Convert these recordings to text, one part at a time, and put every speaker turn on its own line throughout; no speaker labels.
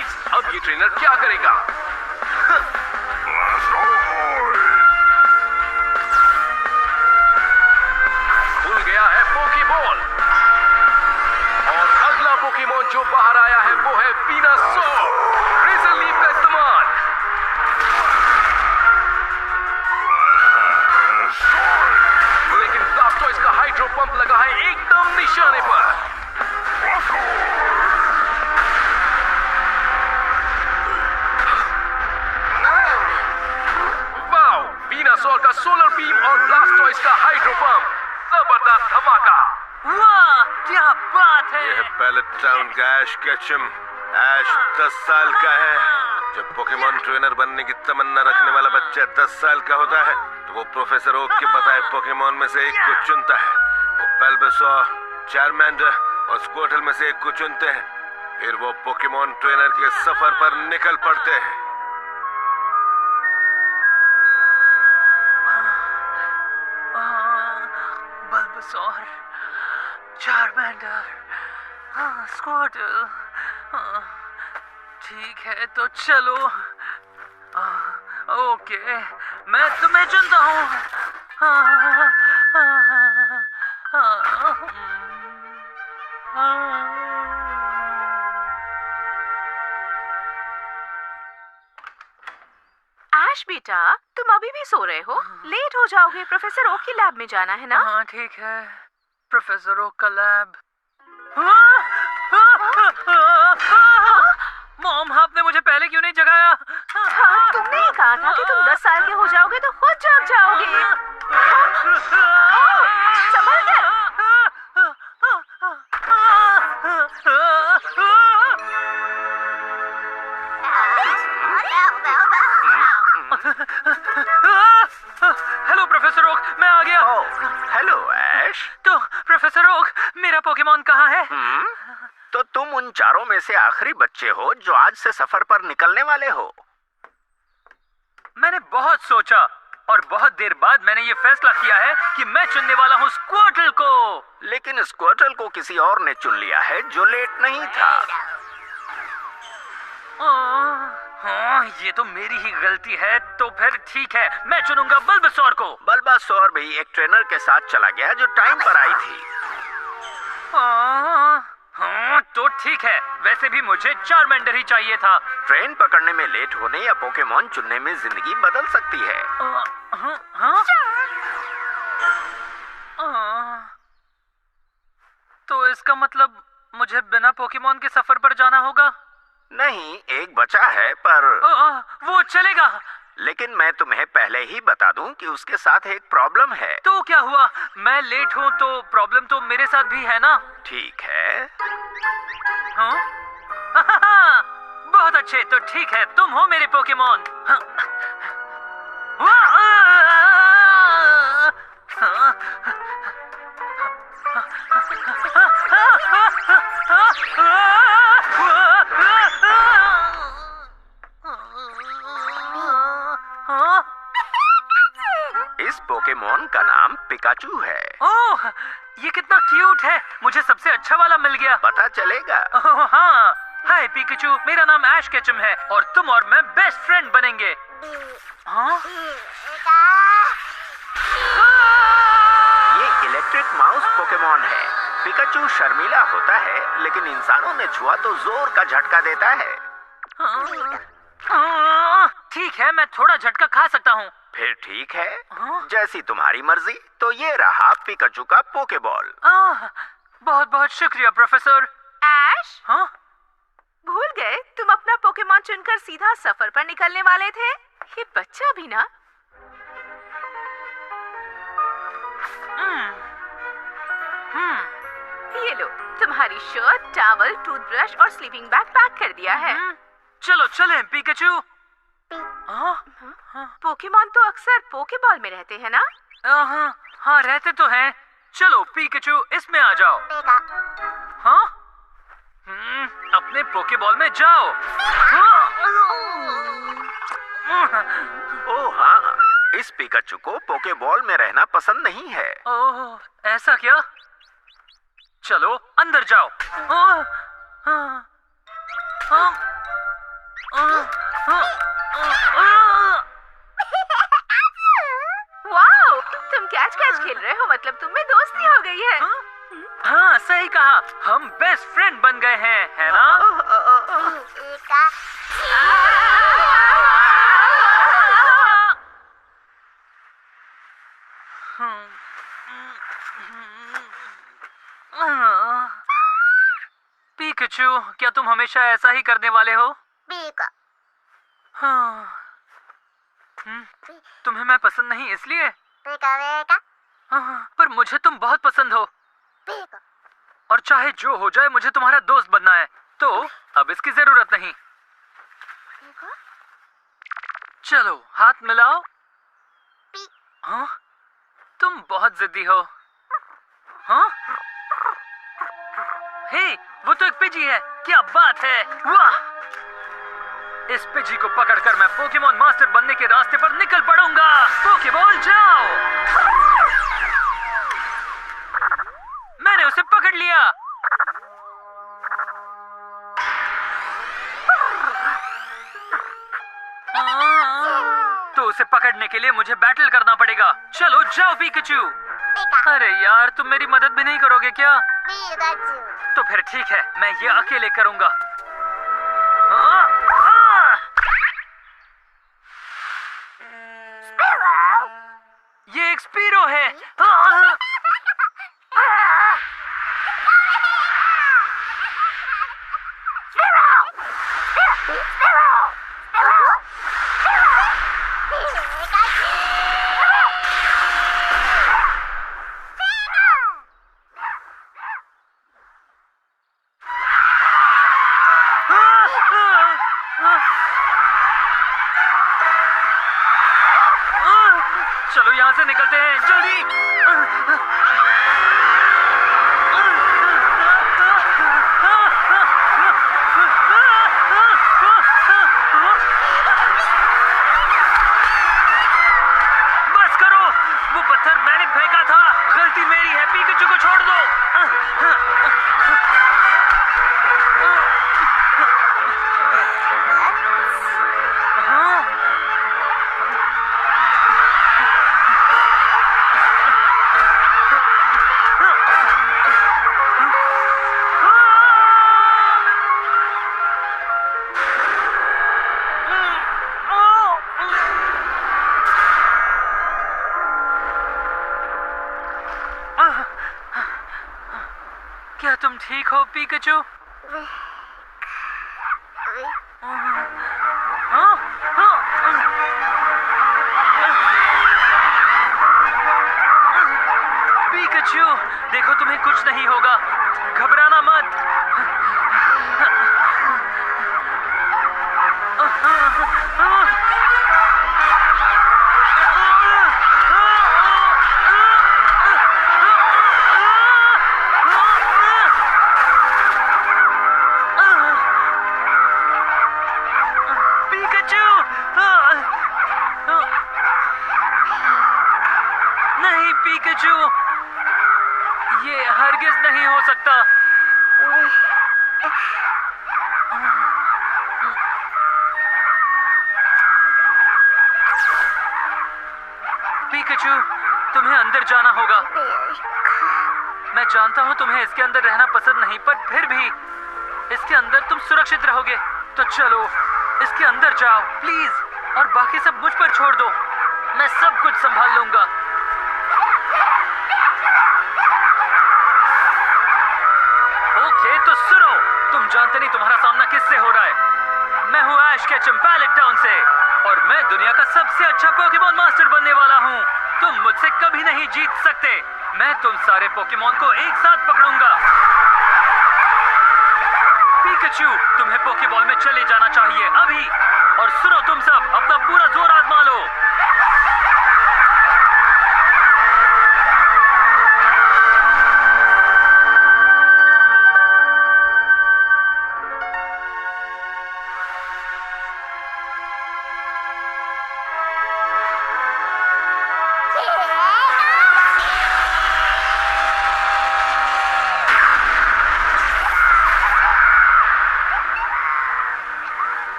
Please. अब ये trainer क्या करेगा? खुल गया है पोकेबॉल और अगला पोकेमॉन जो बाहर आया है वो है वेनुसॉर। रेजर लीफ का इस्तेमाल। लेकिन ब्लास्टोइस का हाइड्रो पंप लगा है एकदम निशाने पर। वाओ, वेनुसॉर का सोलर बीम और ब्लास्टोइस का हाइड्रो पंप, जबरदस्त धमाका।
वाह, क्या बात है।
यह है पैलेट टाउन का ऐश केचम। ऐश 10 साल का है। जब पोकेमॉन ट्रेनर बनने की तमन्ना रखने वाला बच्चा 10 साल का होता है तो वो प्रोफेसर ओक के बताए पोकेमॉन में से एक को चुनता है। वो बल्बासोर, चारमेंडर और स्क्वार्टल में से एक को चुनते हैं। फिर वो पोकेमॉन ट्रेनर के सफर पर निकल पड़ते हैं।
Bulbasaur, Charmander, Squirtle. ठीक है तो चलो। ओके, मैं तुम्हें चुनता हूँ।
ऐश बेटा, तुम अभी भी सो रहे हो? लेट हो जाओगे। प्रोफेसर ओक की लैब में जाना है ना?
हाँ ठीक है, प्रोफेसर ओक का लैब। मॉम, आपने मुझे पहले क्यों नहीं जगाया?
हाँ, तुमने ही कहा था कि तुम 10 साल के हो जाओगे तो खुद जाग जाओगे। संभल कर।
हेलो प्रोफेसर ओक, मैं आ गया।
हेलो ऐश।
तो प्रोफेसर ओक, मेरा पोकेमॉन कहाँ है?
तो तुम उन चारों में से आखिरी बच्चे हो जो आज से सफर पर निकलने वाले हो।
मैंने बहुत सोचा और बहुत देर बाद मैंने ये फैसला किया है कि मैं चुनने वाला हूँ स्क्वार्टल को।
लेकिन स्क्वार्टल को किसी और ने चुन लिया है जो लेट नहीं था।
हाँ, ये तो मेरी ही गलती है। तो फिर ठीक है, मैं चुनूंगा बल्बासोर को।
बल्बासोर भी एक ट्रेनर के साथ चला गया जो टाइम पर आई थी।
हाँ, तो ठीक है। वैसे भी मुझे चारमेंडर ही चाहिए था।
ट्रेन पकड़ने में लेट होने या पोकेमॉन चुनने में जिंदगी बदल सकती है।
तो इसका मतलब मुझे बिना पोकेमॉन के सफर पर जाना होगा?
नहीं, एक बचा है पर
वो चलेगा।
लेकिन मैं तुम्हें पहले ही बता दूं कि उसके साथ एक प्रॉब्लम है।
तो क्या हुआ? मैं लेट हूँ तो प्रॉब्लम तो मेरे साथ भी है ना?
ठीक है।
हाँ? बहुत अच्छे, तो ठीक है, तुम हो मेरे पोकेमॉन।
इस पोकेमॉन का नाम पिकाचू है।
ओह, ये कितना क्यूट है। मुझे सबसे अच्छा वाला मिल गया।
पता चलेगा।
हाँ, हाय पिकाचू, मेरा नाम ऐश केचम है और तुम और मैं बेस्ट फ्रेंड बनेंगे। हाँ?
ये इलेक्ट्रिक माउस पोकेमॉन है। पिकाचू शर्मीला होता है लेकिन इंसानों ने छुआ तो जोर का झटका देता है।
ठीक है, मैं थोड़ा झटका खा सकता हूँ।
फिर ठीक है, जैसी तुम्हारी मर्जी। तो ये रहा पिकाचू का पोकेबॉल।
बहुत बहुत शुक्रिया प्रोफेसर।
ऐश,
हाँ?
भूल गए तुम अपना पोकेमॉन चुनकर सीधा सफर पर निकलने वाले थे। ये बच्चा भी ना। ये लो, तुम्हारी शर्ट, टॉवल, टूथब्रश और स्लीपिंग बैग पैक कर दिया है।
चलो चलें पिकाचू।
पोकेमॉन तो अक्सर पोकेबॉल में रहते हैं ना?
हाँ, रहते तो हैं। चलो पिकाचू, इसमें आ जाओ। हाँ? अपने पोकेबॉल में जाओ।
ओह हाँ, इस पिकाचू को पोकेबॉल में रहना पसंद नहीं है।
ओह, ऐसा क्या? चलो अंदर जाओ।
वाओ, तुम कैच कैच खेल रहे हो, मतलब तुम में दोस्ती हो गई है।
हाँ, सही कहा, हम बेस्ट फ्रेंड बन गए हैं, है ना? पिकाचू, क्या तुम हमेशा ऐसा ही करने वाले हो? हाँ। तुम्हें मैं पसंद नहीं इसलिए? हाँ, पर मुझे तुम बहुत पसंद हो। और चाहे जो हो जाए, मुझे तुम्हारा दोस्त बनना है, तो अब इसकी जरूरत नहीं। चलो हाथ मिलाओ। हाँ, तुम बहुत जिद्दी हो। हाँ? हे, वो तो एक पिजी है, क्या बात है, वाह! इस पिजी को पकड़कर मैं पोकेमॉन मास्टर बनने के रास्ते पर निकल पड़ूंगा। पोकेबॉल जाओ! मैंने उसे पकड़ लिया। तो उसे पकड़ने के लिए मुझे बैटल करना पड़ेगा। चलो जाओ पिकाचू। अरे यार, तुम मेरी मदद भी नहीं करोगे क्या? तो फिर ठीक है, मैं ये अकेले करूंगा। ये एक स्पीरो है। चलो यहाँ से निकलते हैं, जल्दी। बस करो, वो पत्थर मैंने फेंका था, गलती मेरी है। पिकाचू को छोड़ दो। क्या तुम ठीक हो पिकाचू? पिकाचू, देखो तुम्हें कुछ नहीं होगा, घबराना मत। नहीं पिकाचू, ये हरगिज नहीं हो सकता। पिकाचू, तुम्हें अंदर जाना होगा। मैं जानता हूँ तुम्हें इसके अंदर रहना पसंद नहीं, पर फिर भी इसके अंदर तुम सुरक्षित रहोगे। तो चलो इसके अंदर जाओ प्लीज, और बाकी सब मुझ पर छोड़ दो, मैं सब कुछ संभाल लूंगा। ओके, तो सुनो, तुम जानते नहीं तुम्हारा सामना किससे हो रहा है। मैं हूँ ऐश केचम पैलेट टाउन से, और मैं दुनिया का सबसे अच्छा पोकेमॉन मास्टर बनने वाला हूँ। तुम मुझसे कभी नहीं जीत सकते। मैं तुम सारे पोकेमॉन को एक साथ पकड़ूंगा। पिकाचू, तुम्हें पोकेबॉल में चले जाना चाहिए अभी। और सुनो तुम सब, अपना पूरा जोर आजमा लो।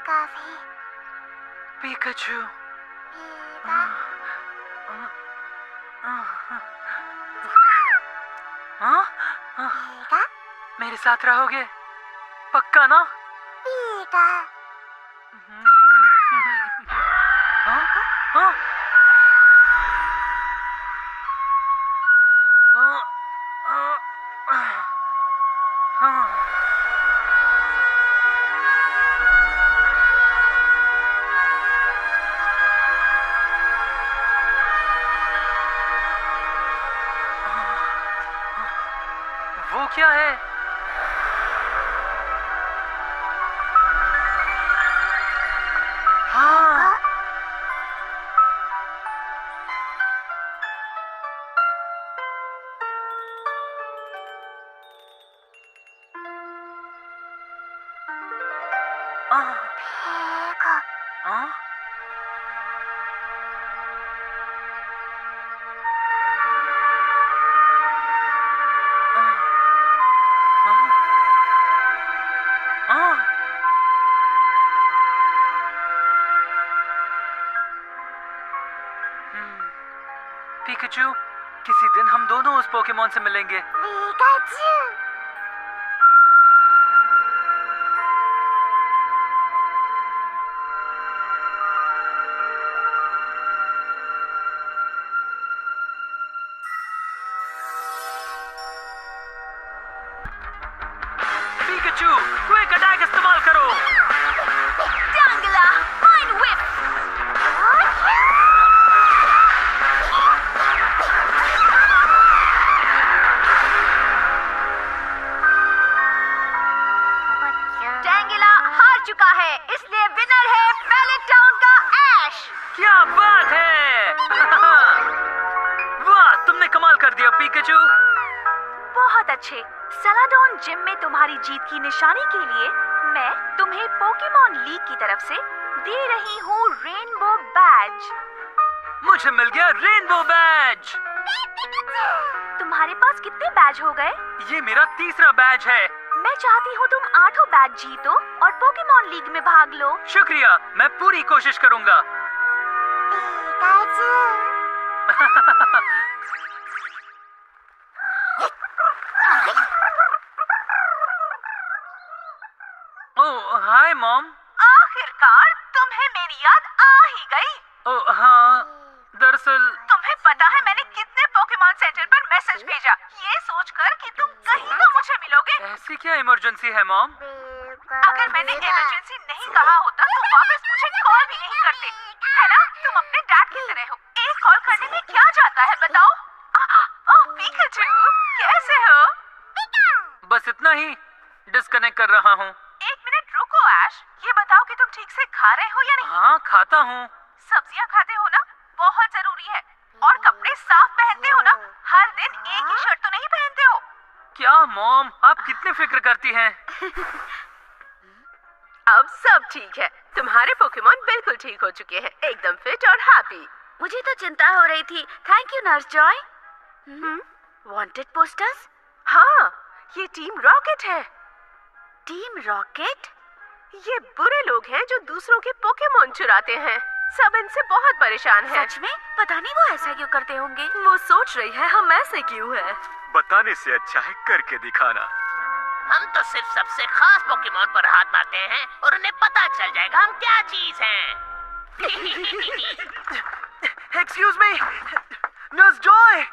Coffee
Pikachu. हाँ?
पीका
मेरे साथ रहोगे पक्का ना?
पीका
हाँ? हाँ? हाँ। वो क्या है? हाँ।
पीका
हाँ? पिकाचू, किसी दिन हम दोनों उस पोकेमॉन से मिलेंगे।
पिकाचू
पिकाचू, क्विक अटैक इस्तेमाल करो।
Tangela, Mind Whip! Tangela हार चुका है, इसलिए विनर है पैलेट टाउन का ऐश।
क्या बात है! वाह, तुमने कमाल कर दिया पिकाचू।
बहुत अच्छे। सलाडोन जिम में तुम्हारी जीत की निशानी के लिए मैं तुम्हें पोकेमॉन लीग की तरफ से दे रही हूँ रेनबो बैज।
मुझे मिल गया रेनबो बैज।
तुम्हारे पास कितने बैज हो गए?
ये मेरा तीसरा बैज है।
मैं चाहती हूँ तुम 8 बैज जीतो और पोकेमॉन लीग में भाग लो।
शुक्रिया, मैं पूरी कोशिश करूंगा।
पिकाचू
ओह, हाय मॉम।
आखिरकार तुम्हें मेरी याद आ ही गई।
ओह हाँ, दरअसल
तुम्हें पता है मैंने कितने पोकेमॉन सेंटर पर मैसेज भेजा, ये सोचकर कि तुम कहीं तो मुझे मिलोगे।
ऐसी क्या इमरजेंसी है मॉम?
अगर मैंने इमरजेंसी नहीं कहा होता तो वापस मुझे कॉल भी नहीं करते, है ना? तुम अपने डैड की तरह हो, एक कॉल करने में क्या जाता है बताओ? पिकाचू, कैसे हो?
बस इतना ही, डिस्कनेक्ट कर रहा हूँ।
एक मिनट रुको ऐश, ये बताओ कि तुम ठीक से खा रहे हो या नहीं?
हाँ, खाता हूँ।
सब्जियां खाते हो ना, बहुत जरूरी है। और कपड़े साफ पहनते हो ना, हर दिन एक ही शर्ट तो नहीं पहनते हो।
क्या मॉम, आप कितनी फिक्र करती हैं?
अब सब ठीक है, तुम्हारे पोकेमॉन बिल्कुल ठीक हो चुके हैं, एकदम फिट और हैप्पी। मुझे तो चिंता हो रही थी। Thank you nurse Joy. Wanted posters? हाँ, ये टीम रॉकेट है। Team rocket? ये बुरे लोग हैं जो दूसरों के पोकेमॉन चुराते हैं। सब इनसे बहुत परेशान हैं। सच में? पता नहीं वो ऐसा क्यों करते होंगे। वो सोच रही है हम ऐसे क्यों हैं।
बताने से अच्छा है करके दिखाना।
हम तो सिर्फ सबसे खास पोकेमॉन पर हाथ मारते हैं और उन्हें पता चल जाएगा हम क्या चीज हैं।
एक्सक्यूज मी, नर्स जॉय,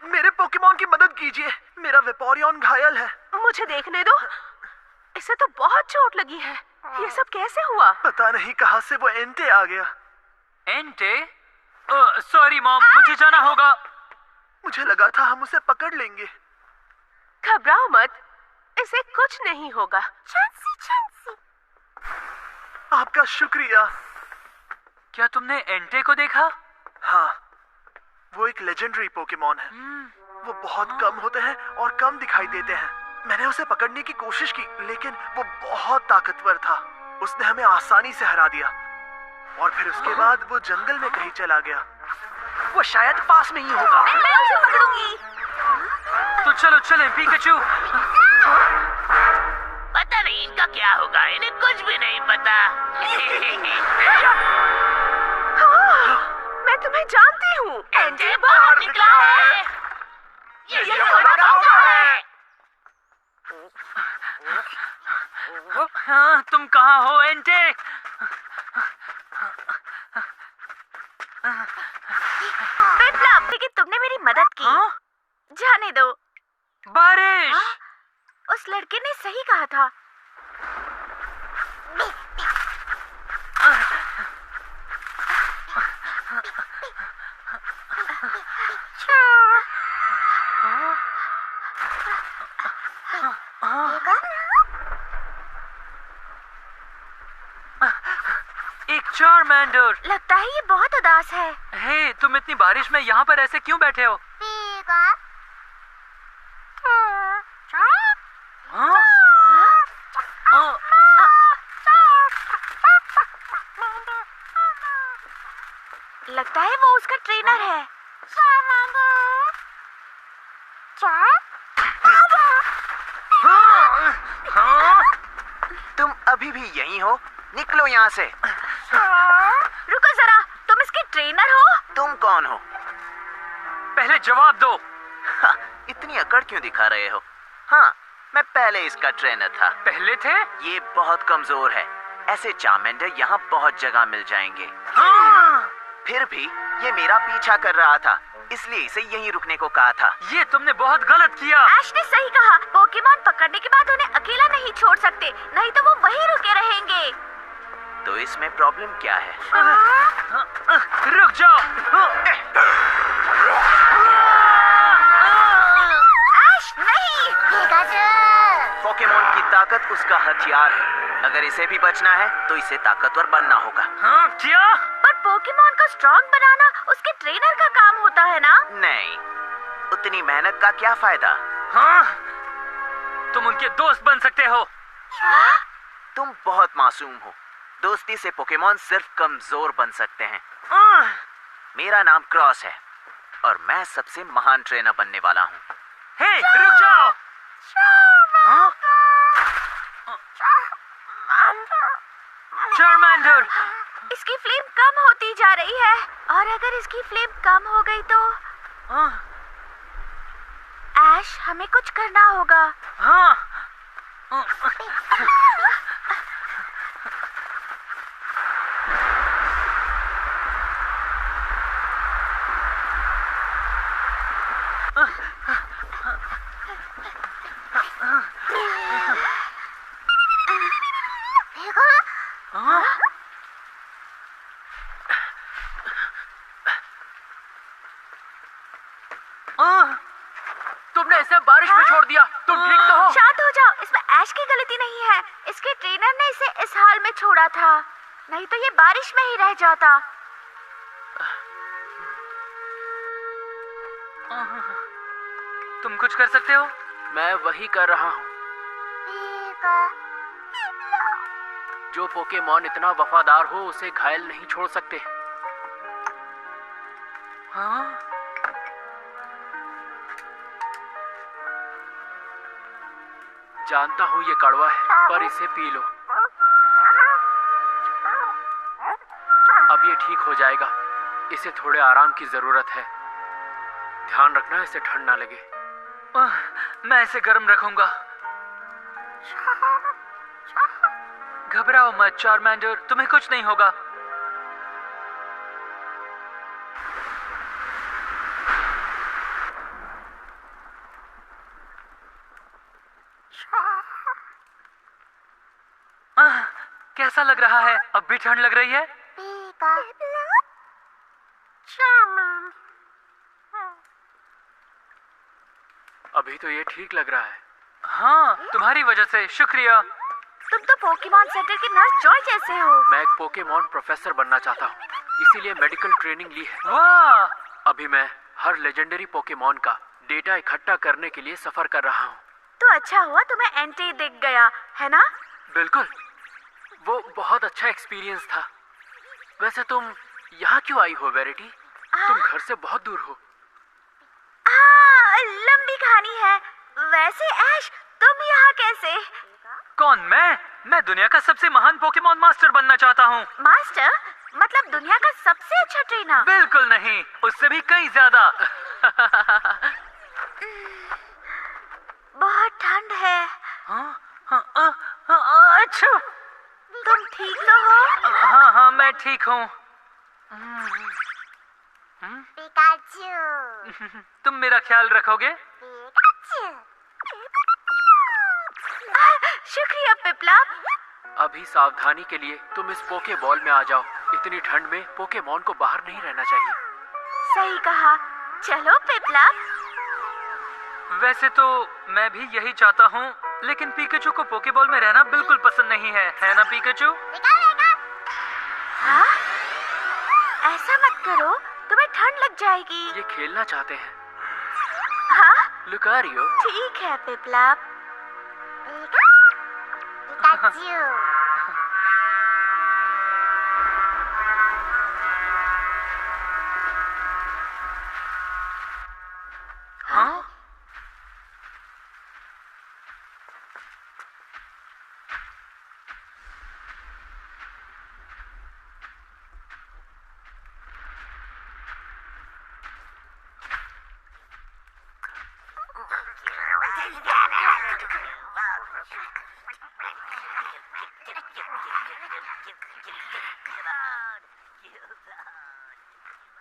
मेरे पोकेमॉन की मदद कीजिए, मेरा वेपोरियन घायल है।
मुझे देखने दो, इसे तो बहुत चोट लगी है। ये सब कैसे हुआ?
पता नहीं कहां से वो एंटे आ गया।
एंटे? सॉरी मॉम, मुझे जाना होगा।
मुझे लगा था हम उसे पकड़ लेंगे।
घबराओ मत, इसे कुछ नहीं होगा।
आपका शुक्रिया।
क्या तुमने एंटे को देखा?
हाँ, वो एक लेजेंडरी पोकेमॉन है। वो बहुत कम होते हैं और कम दिखाई देते हैं। मैंने उसे पकड़ने की कोशिश की, लेकिन वो बहुत ताकतवर था। उसने हमें आसानी से हरा दिया और फिर उसके बाद वो जंगल में कहीं चला गया। वो शायद पास में ही होगा।
मैं उसे पकड़ूंगी।
तो चलो चलें पिकाचू।
पता नहीं इनका क्या होगा इन्हें कुछ भी नहीं पता।
मैं तुम्हें जानती हूँ।
एनजे बाहर निकला है। ये हमारा मौका है।
हाँ, तुम कहाँ हो एंटे?
बिप्लब, लेकिन तुमने मेरी मदद की।
हाँ?
जाने दो।
बारिश।
उस लड़के ने सही कहा था।
एक चारमेंडर।
लगता है ये बहुत उदास है।
हे, तुम इतनी बारिश में यहाँ पर ऐसे क्यों बैठे हो? हाँ?
लगता है वो उसका ट्रेनर है।
तुम अभी भी यहीं हो? निकलो यहाँ से।
रुको जरा, तुम इसके ट्रेनर हो?
तुम कौन हो?
पहले जवाब दो।
इतनी अकड़ क्यों दिखा रहे हो? हाँ, मैं पहले इसका ट्रेनर था।
पहले थे?
ये बहुत कमजोर है। ऐसे चार्मेंडर यहाँ बहुत जगह मिल जाएंगे। फिर भी ये मेरा पीछा कर रहा था, इसलिए इसे यहीं रुकने को कहा था।
ये तुमने बहुत गलत किया।
ऐश ने सही कहा। पोकेमॉन पकड़ने के बाद उन्हें अकेला नहीं छोड़ सकते, नहीं तो वो वहीं रुके रहेंगे।
तो इसमें प्रॉब्लम क्या है?
रुक जाओ।
ऐश नहीं।
पोकेमॉन की ताकत उसका हथियार है। अगर इसे भी बचना है तो इसे ताकतवर बनना होगा।
हाँ, क्या?
पर पोकेमॉन को स्ट्रॉन्ग बनाना उसके ट्रेनर का काम होता है ना?
नहीं, उतनी मेहनत का क्या फायदा?
हाँ? तुम उनके दोस्त बन सकते हो।
तुम बहुत मासूम हो। दोस्ती से पोकेमॉन सिर्फ कमजोर बन सकते हैं। मेरा नाम क्रॉस है और मैं सबसे महान ट्रेनर बनने वाला हूँ।
हे, रुक जाओ। हाँ? चार्मेंडर।
इसकी फ्लेम कम होती जा रही है, और अगर इसकी फ्लेम कम हो गई तो ऐश, हमें कुछ करना होगा।
हाँ। तुमने इसे बारिश में छोड़ दिया। तुम ठीक तो हो?
शांत हो जाओ, इसमें ऐश की गलती नहीं है। इसके ट्रेनर ने इसे इस हाल में छोड़ा था, नहीं तो ये बारिश में ही रह जाता।
तुम कुछ कर सकते हो?
मैं वही कर रहा हूँ। जो पोकेमॉन इतना वफादार हो उसे घायल नहीं छोड़ सकते।
हाँ?
जानता हूँ ये कड़वा है, पर इसे पी लो। अब ये ठीक हो जाएगा। इसे थोड़े आराम की जरूरत है। ध्यान रखना इसे ठंड ना लगे।
मैं इसे गर्म रखूंगा। घबराओ मत चार्मेंडर, तुम्हें कुछ नहीं होगा। कैसा लग रहा है? अब भी ठंड लग रही है?
अभी तो ये ठीक लग रहा है।
हाँ, तुम्हारी वजह से। शुक्रिया।
तुम तो पोकेमॉन सेंटर के नर्स जॉय जैसे हो।
मैं एक पोकेमॉन प्रोफेसर बनना चाहता हूँ, इसीलिए मेडिकल ट्रेनिंग ली है।
वाह!
अभी मैं हर लेजेंडरी पोकेमॉन का डेटा इकट्ठा करने के लिए सफर कर रहा हूँ।
तो अच्छा हुआ तुम्हें एंटी दिख गया, है ना?
बिल्कुल, वो बहुत अच्छा एक्सपीरियंस था। वैसे तुम यहाँ क्यों आई हो वेरिटी? तुम घर से बहुत दूर हो।
लंबी कहानी है। वैसे ऐश, तुम यहाँ कैसे?
कौन, मैं? मैं दुनिया का सबसे महान पोकेमॉन मास्टर बनना चाहता हूँ।
मास्टर मतलब दुनिया का सबसे अच्छा ट्रेनर?
बिल्कुल नहीं, उससे भी कई ज्यादा।
बहुत ठंड है।
अच्छा,
तुम ठीक तो हो?
हाँ, मैं ठीक हूँ।
पिकाचू,
तुम मेरा ख्याल रखोगे?
पिकाचू।
शुक्रिया पिपलाप।
अभी सावधानी के लिए तुम इस पोके बॉल में आ जाओ। इतनी ठंड में पोकेमॉन को बाहर नहीं रहना चाहिए।
सही कहा। चलो पिपलाप।
वैसे तो मैं भी यही चाहता हूँ, लेकिन पिकाचू को पोकेबॉल में रहना बिल्कुल पसंद नहीं है ना पिकाचू?
हाँ? ऐसा मत करो, तुम्हें ठंड लग जाएगी।
ये खेलना चाहते हैं।
हाँ?
लुकारियो,
ठीक है पिपलाप।
पिकाचू।
हाँ?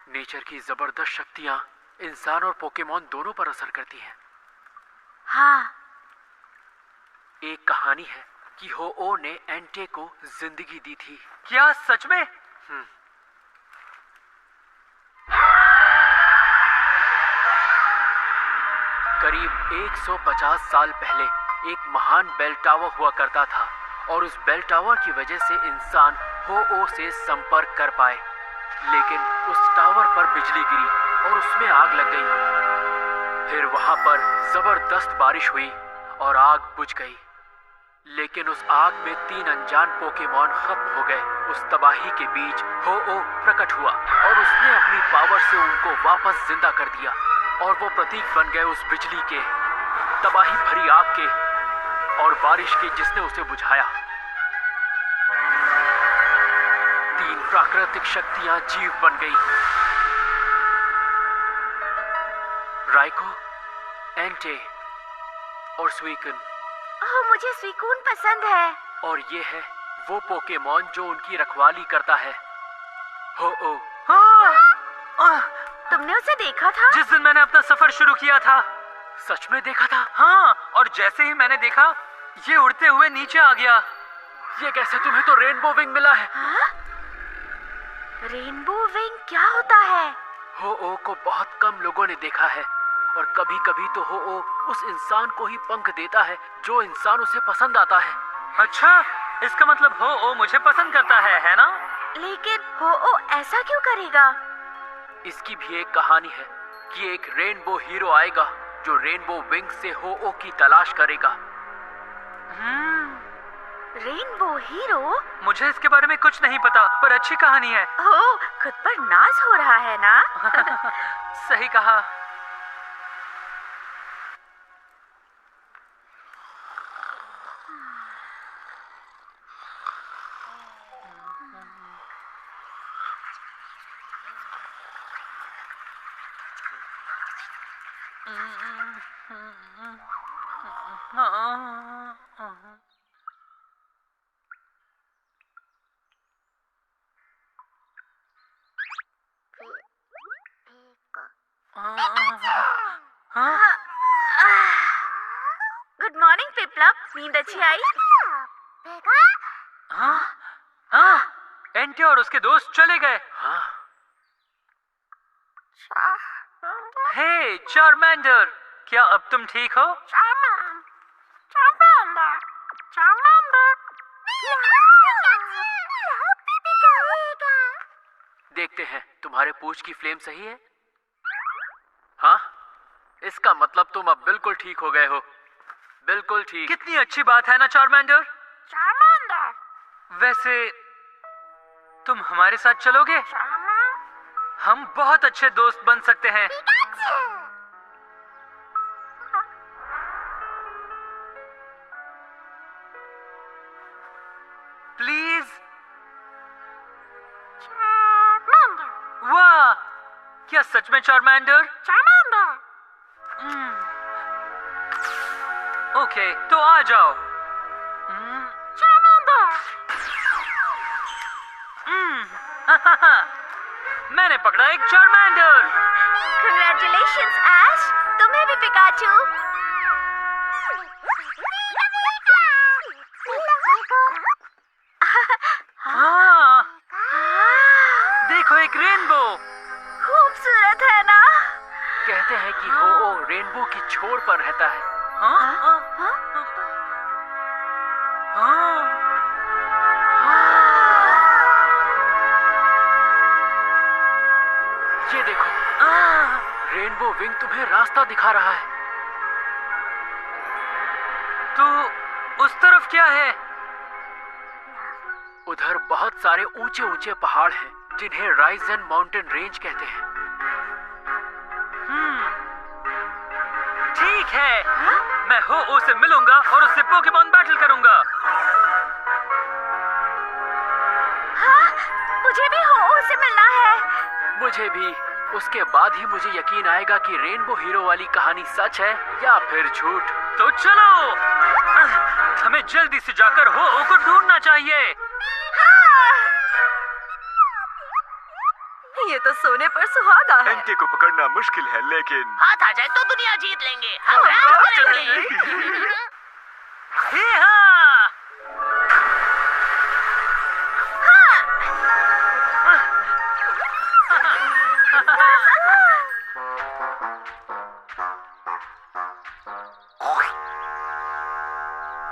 नेचर की जबरदस्त शक्तियाँ इंसान और पोकेमॉन दोनों पर असर करती हैं।
हाँ।
एक कहानी है कि हो-ओ ने एंटे को जिंदगी दी थी।
क्या सच में?
करीब 150 साल पहले एक महान बेल टावर हुआ करता था और उस बेल टावर की वजह से इंसान हो-ओ से संपर्क कर पाए। लेकिन उस टावर पर बिजली गिरी और उसमें आग लग गई। फिर वहां पर जबरदस्त बारिश हुई और आग बुझ गई। लेकिन उस आग में 3 अनजान पोकेमॉन खत्म हो गए। उस तबाही के बीच हो-ओ प्रकट हुआ और उसने अपनी पावर से उनको वापस जिंदा कर दिया और वो प्रतीक बन गए उस बिजली के, तबाही भरी आग के और बारिश के जिसने उसे बुझाया। 3 प्राकृतिक शक्तियां जीव बन गई। राइको, एंटे और स्वीकन।
ओह, मुझे स्वीकून पसंद है।
और ये है वो पोकेमॉन जो उनकी रखवाली करता है, हो-ओ।
तुमने उसे देखा था?
जिस दिन मैंने अपना सफर शुरू किया था।
सच में देखा था?
हाँ, और जैसे ही मैंने देखा, ये उड़ते हुए नीचे आ गया।
ये कैसे? तुम्हें तो रेनबो विंग मिला है।
हाँ? रेनबो विंग क्या होता है?
हो-ओ को बहुत कम लोगों ने देखा है और कभी-कभी तो हो-ओ उस इंसान को ही पंख देता है जो इंसान उसे पसंद आता है।
अच्छा, इसका मतलब हो-ओ मुझे पसंद करता है ना?
लेकिन हो-ओ ऐसा क्यों करेगा?
इसकी भी एक कहानी है कि एक रेनबो हीरो आएगा जो रेनबो विंग से हो-ओ की तलाश करेगा।
Rainbow hero?
मुझे इसके बारे में कुछ नहीं पता, पर अच्छी कहानी है।
ओह, खुद पर नाज हो रहा है ना?
सही कहा।
गुड मॉर्निंग पिपलप, नींद अच्छी आई?
एंटे और उसके दोस्त चले गए। हे चार्मेंडर, क्या अब तुम ठीक हो?
देखते हैं तुम्हारे पूंछ की फ्लेम सही है। हाँ, इसका मतलब तुम अब बिल्कुल ठीक हो गए हो। बिल्कुल ठीक।
कितनी अच्छी बात है ना चार्मेंडर? वैसे तुम हमारे साथ चलोगे? हम बहुत अच्छे दोस्त बन सकते हैं। क्या सच में चार्मेंडर?
Charmander.
ओके, तो आ जाओ।
Charmander.
मैंने पकड़ा एक चार्मेंडर।
Congratulations, Ash. तुम्हें भी पिकाचू।
हाँ, देखो एक रेनबो।
खूबसूरत है ना?
कहते हैं कि हो रेनबो की छोर पर रहता है।
हाँ? हाँ?
ये देखो, रेनबो विंग तुम्हें रास्ता दिखा रहा है।
तो उस तरफ क्या है?
उधर बहुत सारे ऊंचे ऊंचे पहाड़ हैं जिन्हें राइजन माउंटेन रेंज कहते हैं।
ठीक है, मैं हो से मिलूंगा और उससे पोकेमॉन बैटल करूंगा।
हाँ, मुझे भी हो से मिलना है।
मुझे भी। उसके बाद ही मुझे यकीन आएगा कि रेनबो हीरो वाली कहानी सच है या फिर झूठ।
तो चलो, हमें जल्दी से जाकर हो को ढूंढना चाहिए।
ये तो सोने पर सुहागा है।
एंटी को पकड़ना मुश्किल है, लेकिन
हाथ आ जाए तो दुनिया जीत लेंगे। हम राज करेंगे।
हे हाँ!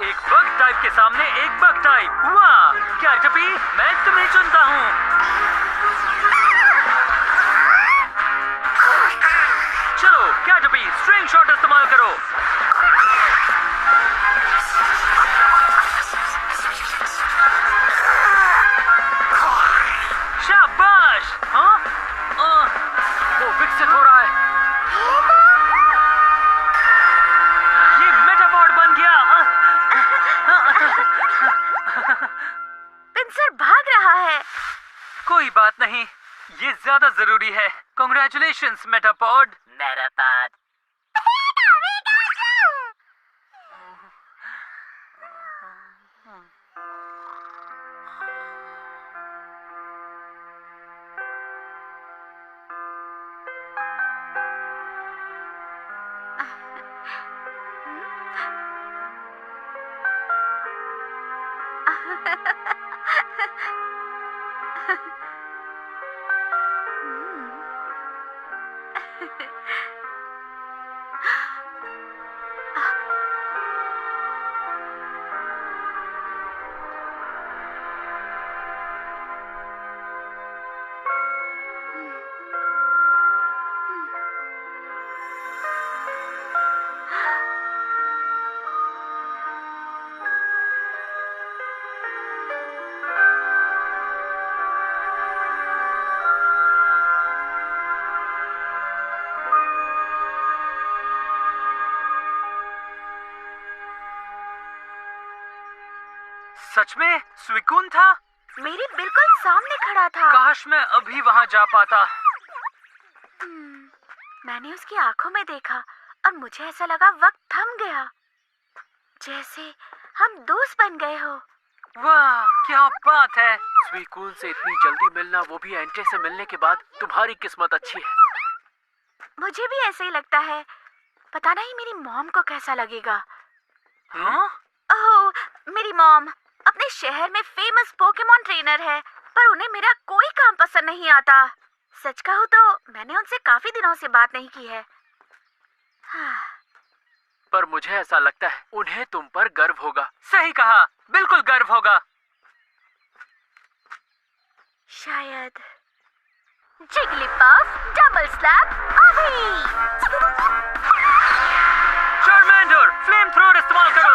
एक बग टाइप के सामने एक बग टाइप। वाह, क्या जबी, मैं तुम्हें चुनता हूँ। चलो क्या जबी, स्ट्रिंग शॉट इस्तेमाल करो। शाबाश। हाँ?
वो विकसित हो रहा है।
ये मेटाबॉट बन गया।
पिंसर भाग रहा है।
कोई बात नहीं, ये ज्यादा जरूरी है। कांग्रेचुलेशंस मेटापॉड।
मेरा पाद।
सच में स्विकून था?
मेरे बिल्कुल सामने खड़ा था।
काश मैं अभी वहां जा पाता।
मैंने उसकी आंखों में देखा और मुझे ऐसा लगा वक्त थम गया, जैसे हम दोस्त बन गए हो।
वाह, क्या बात है।
स्वीकून से इतनी जल्दी मिलना, वो भी एंटे से मिलने के बाद। तुम्हारी किस्मत अच्छी है।
मुझे भी ऐसे ही लगता है। पता नहीं मेरी मॉम को कैसा लगेगा।
हाँ?
ओह, मेरी मॉम अपने शहर में फेमस पोकेमॉन ट्रेनर है, पर उन्हें मेरा कोई काम पसंद नहीं आता। सच कहूँ तो मैंने उनसे काफी दिनों से बात नहीं की है।
पर मुझे ऐसा लगता है उन्हें तुम पर गर्व होगा।
सही कहा, बिल्कुल गर्व होगा।
शायद। जिगलीपफ डबल स्लैप अभी।
चार्मेंडर, फ्लेम थ्रोअर इस्तेमाल करो।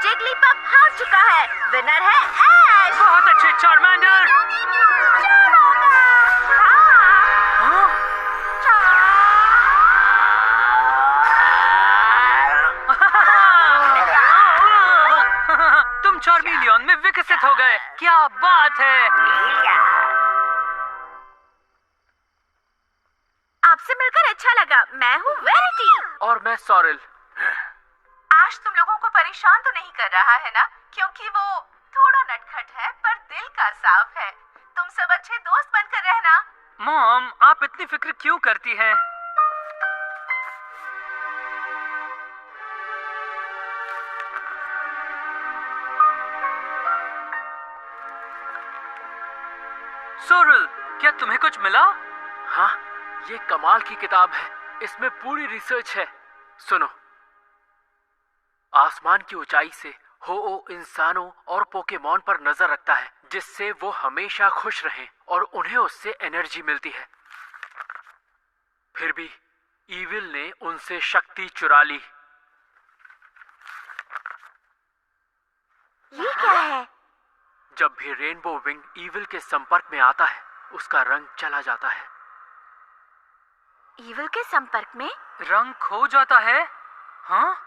जिगलीपफ हार चुका है। विनर है ऐश।
बहुत अच्छे चार्मेंडर। बात है।
आपसे मिलकर अच्छा लगा। मैं हूँ वेरिटी।
और मैं सॉरिल।
आज तुम लोगों को परेशान तो नहीं कर रहा है ना? क्योंकि वो थोड़ा नटखट है पर दिल का साफ है। तुम सब अच्छे दोस्त बनकर रहना।
मॉम, आप इतनी फिक्र क्यों करती हैं? सोरल, क्या तुम्हें कुछ मिला?
हाँ, ये कमाल की किताब है। इसमें पूरी रिसर्च है। सुनो, आसमान की ऊंचाई से हो इंसानों और पोकेमॉन पर नजर रखता है, जिससे वो हमेशा खुश रहें और उन्हें उससे एनर्जी मिलती है। फिर भी ईविल ने उनसे शक्ति चुरा ली।
ये क्या है?
जब भी रेनबो विंग ईविल के संपर्क में आता है, उसका रंग चला जाता है।
ईविल के संपर्क में?
रंग खो जाता है? हाँ?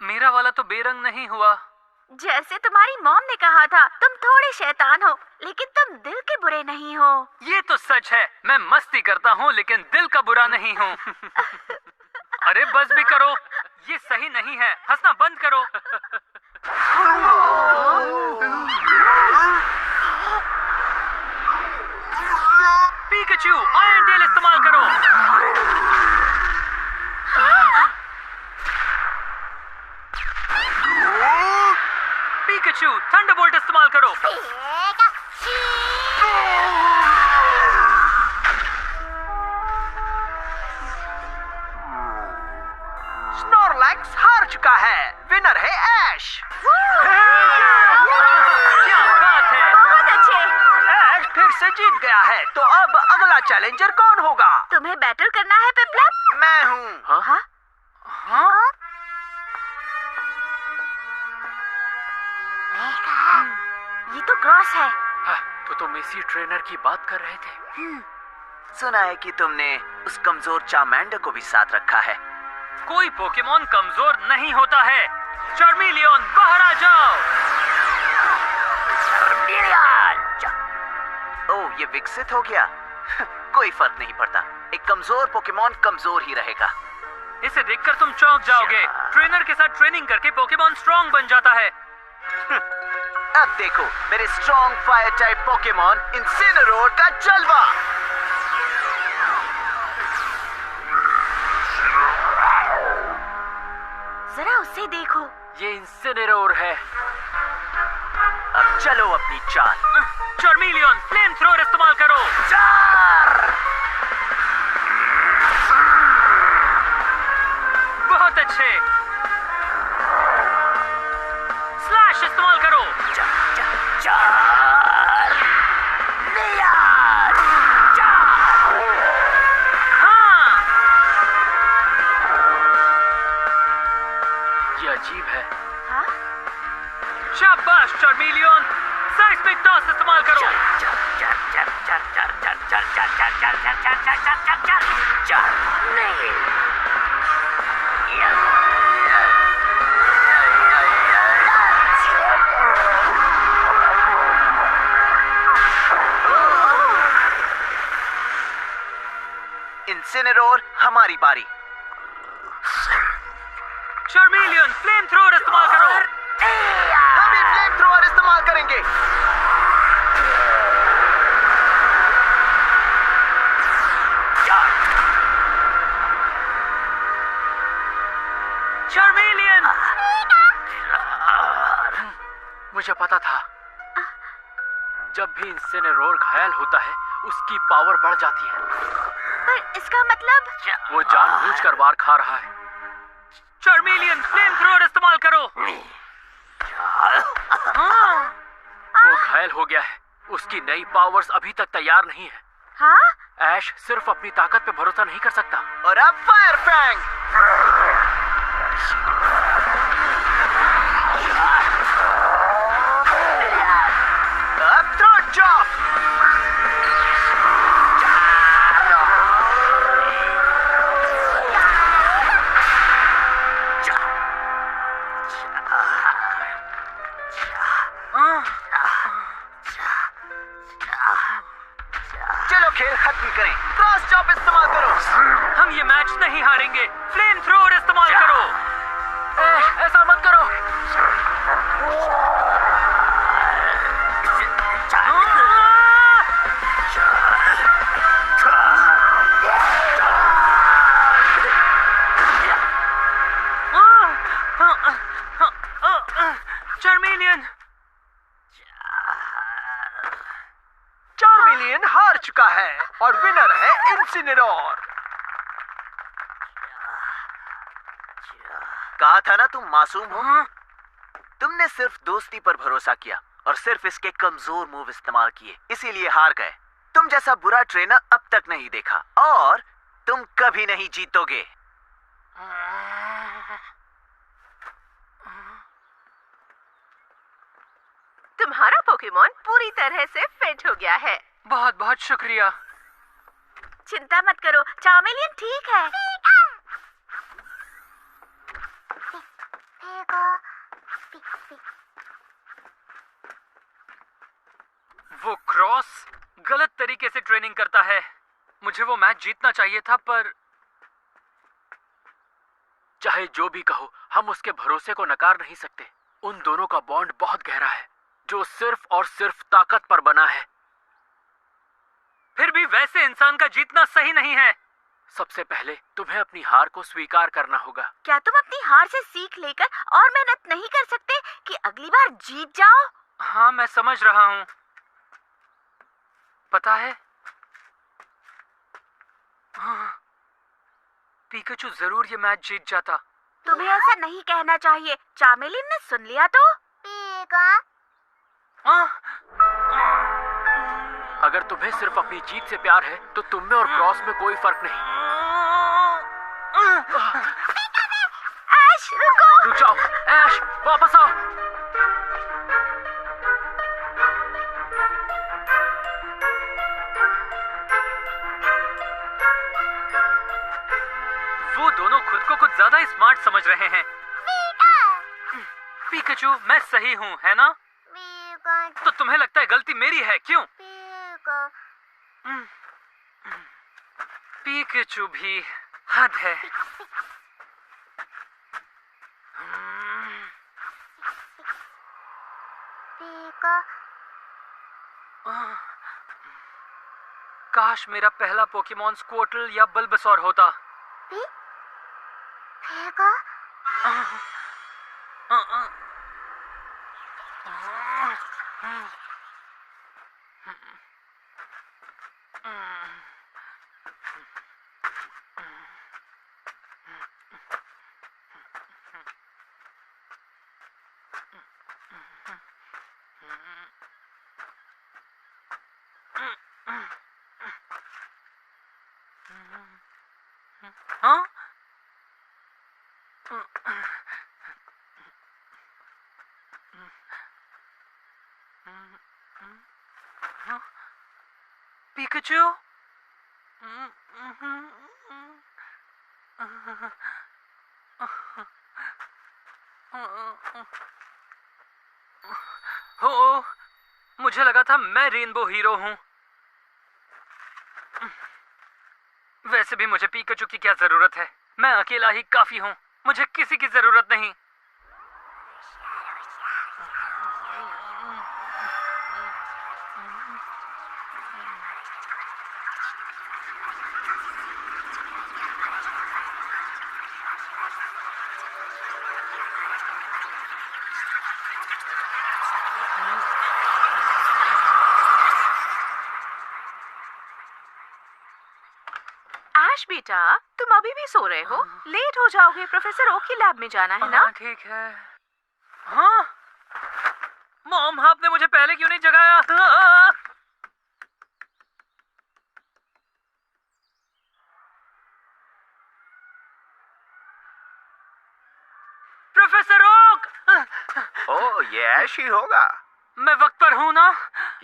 मेरा वाला तो बेरंग नहीं हुआ।
जैसे तुम्हारी मॉम ने कहा था, तुम थोड़े शैतान हो, लेकिन तुम दिल के बुरे नहीं हो।
ये तो सच है। मैं मस्ती करता हूँ लेकिन दिल का बुरा नहीं हूँ। अरे बस भी करो, ये सही नहीं है। हंसना बंद करो। पिकाचू, आयरन टेल इस्तेमाल करो। पिकाचू, थंडरबोल्ट इस्तेमाल करो।
स्नोरलैक्स हार चुका है। विनर है ऐश।
क्या बात है।
बहुत अच्छे।
ऐश फिर से जीत गया है। तो अब अगला चैलेंजर कौन होगा?
तुम्हें बैटल करना है पिपलप?
मैं हूँ।
हाँ?
हाँ?
हाँ?
ये तो क्रॉस है।
हाँ, तो तुम इसी ट्रेनर की बात कर रहे थे।
सुना है कि तुमने उस कमजोर चार्मेंडर को भी साथ रखा है।
कोई पोकेमॉन कमजोर नहीं होता है। चार्मिलियन, बाहर आ जाओ।
ओह, ये विकसित हो गया। कोई फर्क नहीं पड़ता। एक कमजोर पोकेमॉन कमजोर ही रहेगा।
इसे देखकर तुम चौंक जाओगे। ट्रेनर के साथ ट्रेनिंग करके पोकेमॉन स्ट्रॉन्ग बन जाता है।
अब देखो मेरे स्ट्रॉन्ग फायर टाइप पोकेमॉन इंसिनेरोर का जलवा।
जरा उसे देखो।
ये इंसिनेरोर है।
अब चलो अपनी चाल।
चार्मिलियन, फ्लेम थ्रोअर इस्तेमाल करो। बहुत अच्छे। स्लैश इस्तेमाल करो। हाँ,
ये अजीब है।
हाँ?
शाबाश चार्मिलियन, साइस्मिक टॉस इस्तेमाल करो।
इंसिनेरोर, हमारी बारी।
चार्मिलियन, फ्लेम थ्रोअर इस्तेमाल करो।
हम भी फ्लेम थ्रोअर इस्तेमाल करेंगे।
चार्मिलियन,
मुझे पता था। जब भी इंसिनेरोर घायल होता है, उसकी पावर बढ़ जाती है।
पर इसका मतलब?
वो जानबूझकर वार खा रहा है।
चार्मिलियन, फ्लेम थ्रोअर इस्तेमाल करो। हाँ,
वो घायल हो गया है। उसकी नई पावर्स अभी तक तैयार नहीं है।
हाँ?
ऐश सिर्फ अपनी ताकत पे भरोसा नहीं कर सकता।
और अब फायर फैंग। अब थ्रोट चॉप। खेल खत्म करें। क्रॉस चॉप इस्तेमाल करो।
हम ये मैच नहीं हारेंगे। फ्लेम थ्रोअर इस्तेमाल करो।
ऐसा मत करो।
चार्मेलियन।
चार्मेलियन हार चुका है और विनर है इंसिनेरोर।
कहा था ना तुम मासूम हो। तुमने सिर्फ दोस्ती पर भरोसा किया और सिर्फ इसके कमजोर मूव इस्तेमाल किए, इसीलिए हार गए। तुम जैसा बुरा ट्रेनर अब तक नहीं देखा और तुम कभी नहीं जीतोगे।
तुम्हारा पोकेमॉन पूरी तरह से फिट हो गया है।
बहुत बहुत शुक्रिया।
चिंता मत करो, चार्मेलियन ठीक है।
वो क्रॉस गलत तरीके से ट्रेनिंग करता है। मुझे वो मैच जीतना चाहिए था, पर
चाहे जो भी कहो, हम उसके भरोसे को नकार नहीं सकते। उन दोनों का बॉन्ड बहुत गहरा है, जो सिर्फ और सिर्फ ताकत पर बना है।
फिर भी वैसे इंसान का जीतना सही नहीं है।
सबसे पहले तुम्हें अपनी हार को स्वीकार करना होगा।
क्या तुम अपनी हार से सीख लेकर और मेहनत नहीं कर सकते कि अगली बार जीत जाओ?
हाँ, मैं समझ रहा हूँ। पता है, हाँ, पिकाचू जरूर ये मैच जीत जाता।
तुम्हें ऐसा नहीं कहना चाहिए। चार्मेलियन ने सुन लिया तो।
अगर तुम्हें सिर्फ अपनी जीत से प्यार है तो तुम में और क्रॉस में कोई फर्क नहीं।
ऐश रुको।
रुक जाओ, ऐश वापस आओ।
वो दोनों खुद को कुछ ज्यादा ही स्मार्ट समझ रहे हैं। पिकाचू, मैं सही हूँ, है ना? तो तुम्हें लगता है गलती मेरी है, क्यों? पिकाचू भी हद है। काश मेरा पहला पोकेमॉन स्क्वार्टल या बल्बासौर होता। हाँ? पिकाचू? हो, मुझे लगा था मैं रेनबो हीरो हूँ। वैसे भी मुझे पिकाचू की क्या जरूरत है? मैं अकेला ही काफी हूँ। मुझे किसी की जरूरत नहीं।
ऐश बेटा, तुम अभी भी सो रहे हो? लेट हो जाओगे। प्रोफेसर ओक की लैब में जाना है ना?
हाँ, ठीक है। हाँ? मॉम, आपने मुझे पहले क्यों नहीं जगाया? Professor okay!
ओ, ये ऐश ही होगा।
मैं वक्त पर हूँ ना?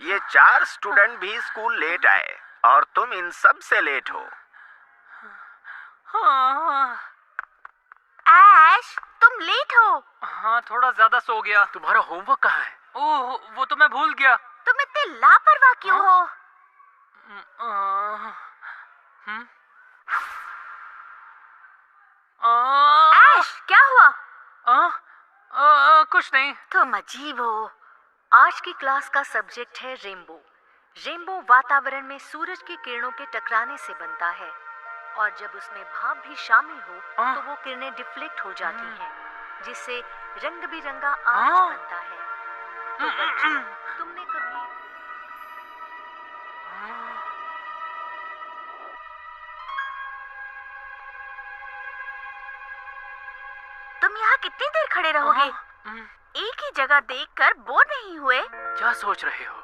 ये 4 स्टूडेंट भी स्कूल लेट आए और तुम इन सब से लेट हो।
हाँ,
ऐश, तुम लेट हो।
हाँ, थोड़ा ज्यादा सो गया।
तुम्हारा होमवर्क कहाँ है?
ओह, वो तो मैं भूल गया।
तुम इतने लापरवाह क्यों हो? ऐश, क्या हुआ?
कुछ नहीं।
तुम अजीब हो। आज की क्लास का सब्जेक्ट है रेनबो। रेनबो वातावरण में सूरज की किरणों के टकराने से बनता है और जब उसमें भाप भी शामिल हो तो वो किरणें डिफ्लेक्ट हो जाती हैं, जिससे रंग बिरंगा आर्च बनता है। तो बच्चों, तुमने कभी तुम यहाँ कितनी देर खड़े रहोगे? एक ही जगह देखकर बोर नहीं हुए?
क्या सोच रहे हो?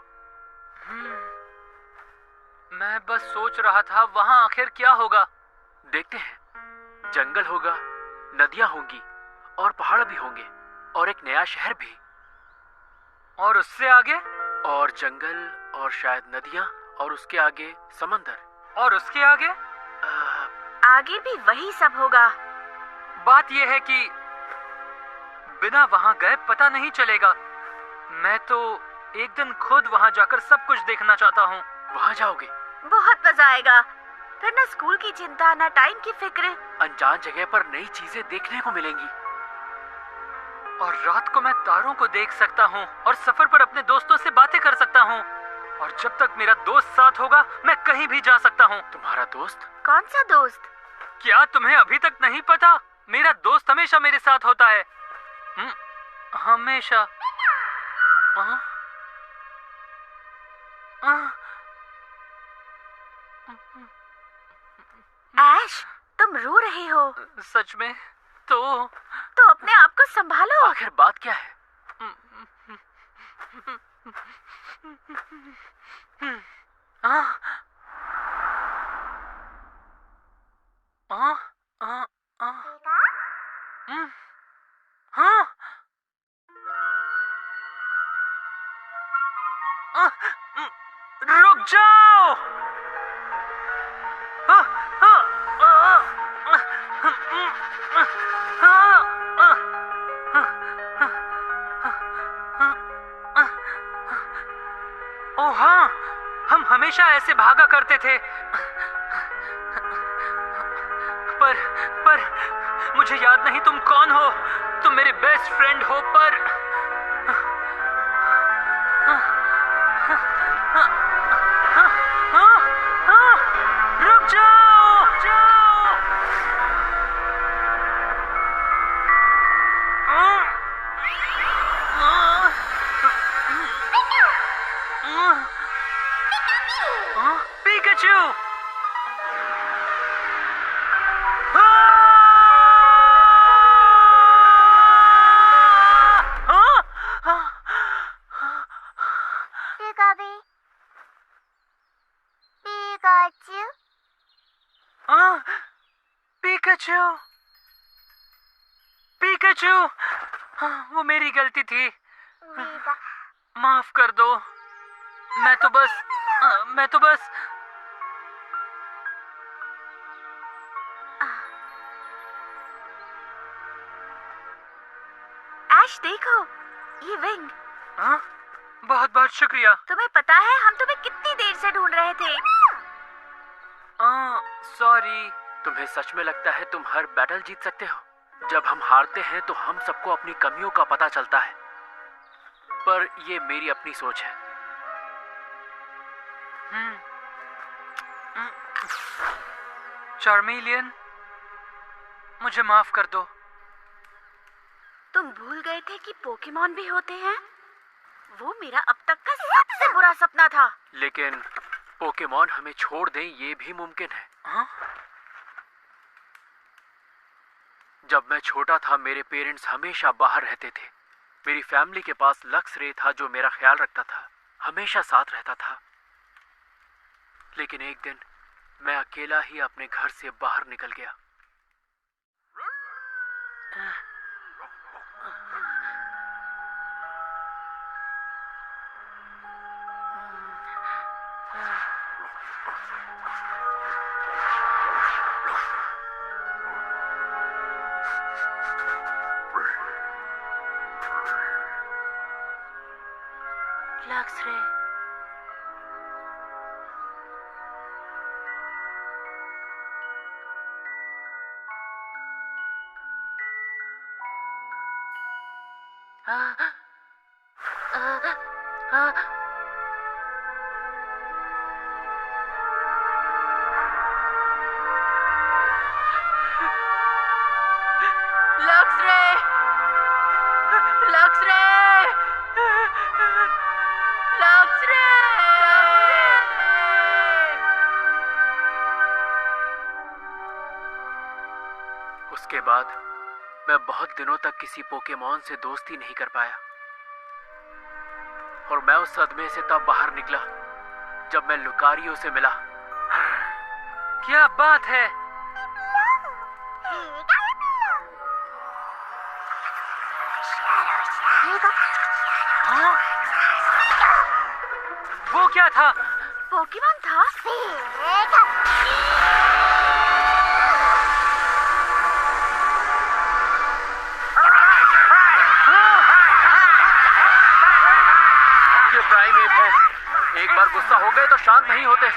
मैं बस सोच रहा था वहाँ आखिर क्या होगा।
देखते हैं। जंगल होगा, नदियां होंगी और पहाड़ भी होंगे और एक नया शहर भी।
और उससे आगे?
और जंगल और शायद नदियां और उसके आगे समंदर।
और उसके आगे?
आगे भी वही सब होगा।
बात यह है कि बिना वहां गए पता नहीं चलेगा। मैं तो एक दिन खुद वहां जाकर सब कुछ देखना चाहता हूँ।
वहां जाओगे?
बहुत मजा आएगा। फिर न स्कूल की चिंता, न टाइम की फिक्र।
अनजान जगह पर नई चीजें देखने को मिलेंगी।
और रात को मैं तारों को देख सकता हूँ और सफर पर अपने दोस्तों से बातें कर सकता हूँ। और जब तक मेरा दोस्त साथ होगा मैं कहीं भी जा सकता हूँ।
तुम्हारा दोस्त?
कौन सा दोस्त?
क्या तुम्हें अभी तक नहीं पता? मेरा दोस्त हमेशा मेरे साथ होता है। हमेशा।
ऐश, तुम रो रहे हो।
सच में? तो
अपने आप को संभालो।
आखिर बात क्या है?
रुक जाओ। ओह हाँ, हम हमेशा ऐसे भागा करते थे। पर मुझे याद नहीं तुम कौन हो। तुम मेरे बेस्ट फ्रेंड हो पर रुक जाओ। पिकाचू! पिकाचू! वो मेरी गलती थी। माफ कर दो। मैं तो बस
ऐश, देखो ये विंग।
बहुत बहुत शुक्रिया।
तुम्हें पता है हम तुम्हें कितनी देर से ढूंढ रहे थे।
सॉरी।
तुम्हें सच में लगता है तुम हर बैटल जीत सकते हो? जब हम हारते हैं तो हम सबको अपनी कमियों का पता चलता है, पर ये मेरी अपनी सोच है।
चार्मेलियन, मुझे माफ कर दो।
तुम भूल गए थे कि पोकेमॉन भी होते हैं? वो मेरा अब तक का सबसे बुरा सपना था।
लेकिन पोकेमॉन हमें छोड़ दें ये भी मुमकिन है। जब मैं छोटा था मेरे पेरेंट्स हमेशा बाहर रहते थे। मेरी फैमिली के पास लक्स रे था जो मेरा ख्याल रखता था, हमेशा साथ रहता था। लेकिन एक दिन मैं अकेला ही अपने घर से बाहर निकल गया।
लक्स रे,
उसके बाद मैं बहुत दिनों तक किसी पोकेमॉन से दोस्ती नहीं कर पाया और मैं उस सदमे से तब बाहर निकला जब मैं लुकारियो से मिला।
क्या बात है? हाँ? वो क्या था?
पोकेमॉन था?
ये प्राइमेट है। एक बार गुस्सा हो गए तो शांत नहीं होते।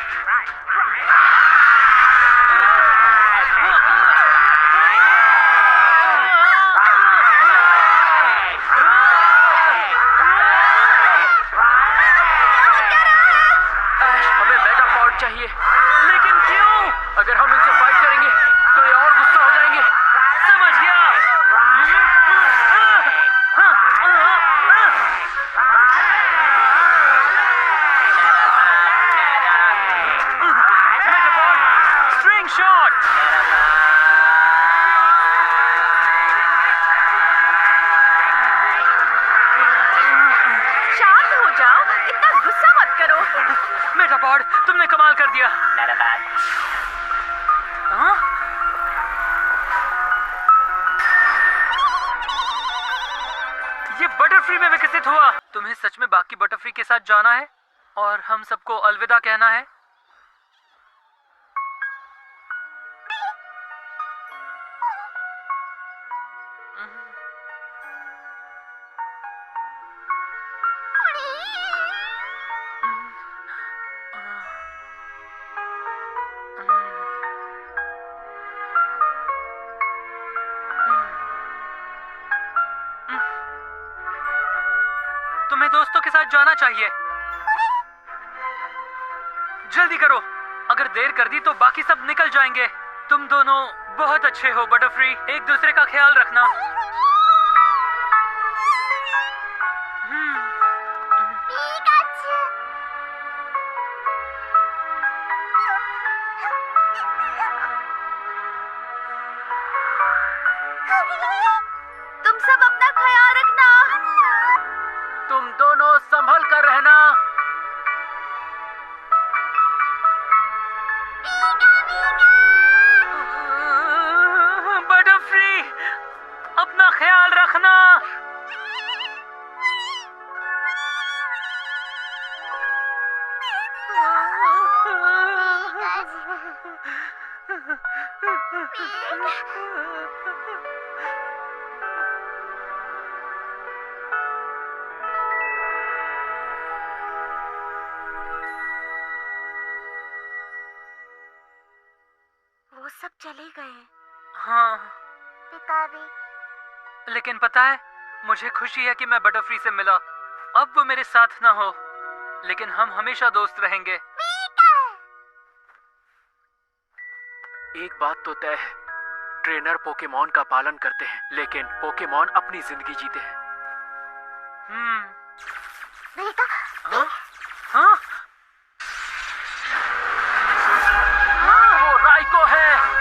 ऐश, हमें मेगापॉड चाहिए।
लेकिन क्यों?
अगर हम इनसे फाइट करेंगे तो ये और गुस्सा हो जाएंगे।
समझ गया। मेगापॉड, स्ट्रिंग शॉट।
शांत हो जाओ, इतना गुस्सा मत करो।
मेगापॉड, तुमने कमाल कर दिया। हाँ? ये बटरफ्री में विकसित हुआ। तुम्हें सच में बाकी बटरफ्री के साथ जाना है और हम सबको अलविदा कहना है। तुम्हें दोस्तों के साथ जाना चाहिए। जल्दी करो, अगर देर कर दी तो बाकी सब निकल जाएंगे। तुम दोनों बहुत अच्छे हो बटरफ्री, एक दूसरे का ख्याल रखना।
तुम सब अपना ख्याल रखना।
तुम दोनों संभल कर रहना।
बटरफ्री, अपना ख्याल रखना।
वो सब चले गए।
हाँ,
पिकाबी।
लेकिन पता है, मुझे खुशी है कि मैं बटरफ्री से मिला। अब वो मेरे साथ ना हो, लेकिन हम हमेशा दोस्त रहेंगे।
एक बात तो तय है, ट्रेनर पोकेमॉन का पालन करते हैं, लेकिन पोकेमॉन अपनी जिंदगी जीते हैं।
हाँ? हाँ?
वो राइको है।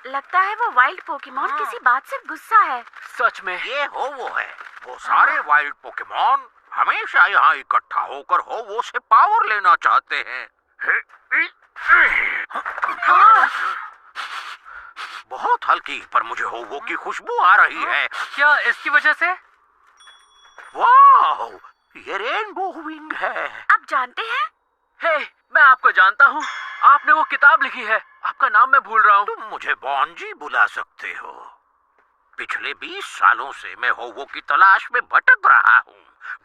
लगता है वो वाइल्ड पोकेमॉन किसी बात से गुस्सा है।
सच में
ये वो है। वो सारे वाइल्ड पोकेमॉन हमेशा यहाँ इकट्ठा होकर वो से पावर लेना चाहते हैं। बहुत हल्की, पर मुझे वो की खुशबू आ रही है।
क्या इसकी वजह से?
वाह, ये रेनबो विंग है।
आप जानते हैं?
हे, मैं आपको आपको जानता हूँ। आपने वो किताब लिखी है, आपका नाम मैं भूल रहा हूँ।
तुम मुझे बॉन्जी बुला सकते हो। पिछले 20 सालों से मैं होवो की तलाश में भटक रहा हूँ।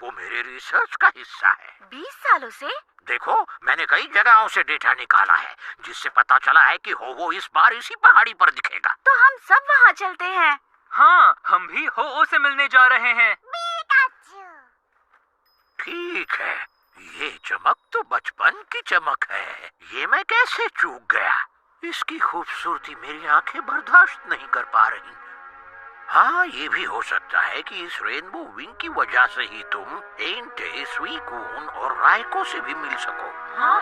वो मेरे रिसर्च का हिस्सा है।
20 सालों से?
देखो, मैंने कई जगहों से डेटा निकाला है, जिससे पता चला है कि होवो इस बार इसी पहाड़ी पर दिखेगा।
तो हम सब वहाँ चलते हैं।
हाँ, हम भी हो से मिलने जा रहे हैं।
ठीक है, ये चमक तो बचपन की चमक है। ये मैं कैसे चूक गया? इसकी खूबसूरती मेरी आंखें बर्दाश्त नहीं कर पा रही। हाँ, ये भी हो सकता है कि इस रेनबो विंग की वजह से ही तुम एंटे, स्वीकून और रायको से भी मिल सको।
हाँ?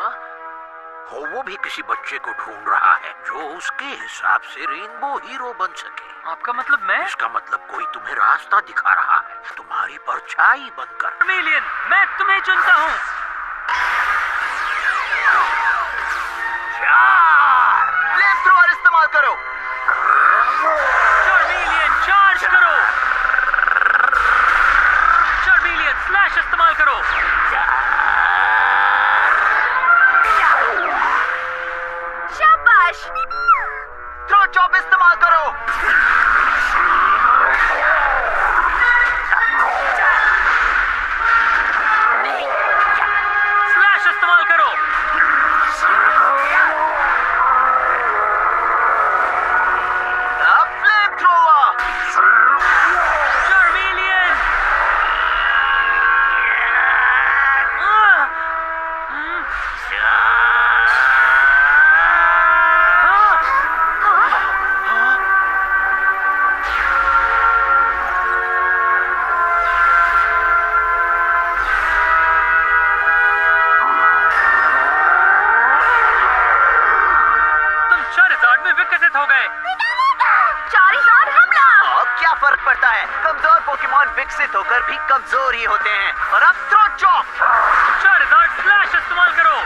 होवो भी किसी बच्चे को ढूंढ रहा है जो उसके हिसाब से रेनबो हीरो बन सके।
आपका मतलब मैं?
इसका मतलब कोई तुम्हें रास्ता दिखा रहा है, तुम्हारी परछाई बनकर।
मिलियन, मैं तुम्हें चुनता हूँ।
फ्लेम थ्रोअर इस्तेमाल करो।
चार्मिलियन, चार्ज करो। चार्मिलियन, स्लैश इस्तेमाल करो।
शाबाश।
थ्रो चॉप इस्तेमाल करो।
स्लैश इस्तेमाल करो।
अब फ्लेम थ्रोअर।
चार्मिलियन। तुम चार्जार्ड में विकसित हो गए।
चारिज़ार्ड हमला।
अब क्या फर्क पड़ता है? कमजोर पोकेमॉन विकसित होकर भी कमजोर ही होते हैं। और अब थ्रो चॉप।
चार्जार्ड, स्लैश इस्तेमाल करो।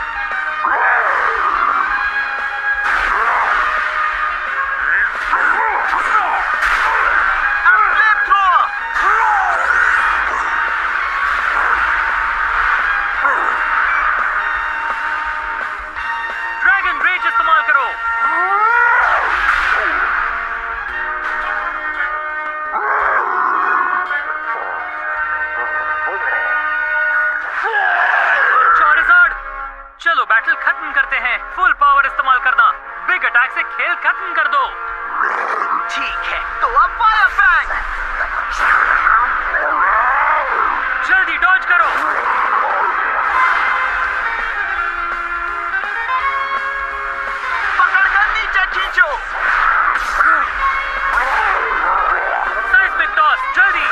अब फ्लेम थ्रोअर।
ड्रैगन रेज इस्तेमाल करो। चार्जार्ड, चलो बैटल खत्म करते हैं। फुल पावर इस्तेमाल करना। बिग अटैक से खेल खत्म कर दो।
ठीक है, तो अब फायर बैंग।
जल्दी डॉज करो।
पकड़कर नीचे खींचो।
साइस्मिक टॉस, जल्दी।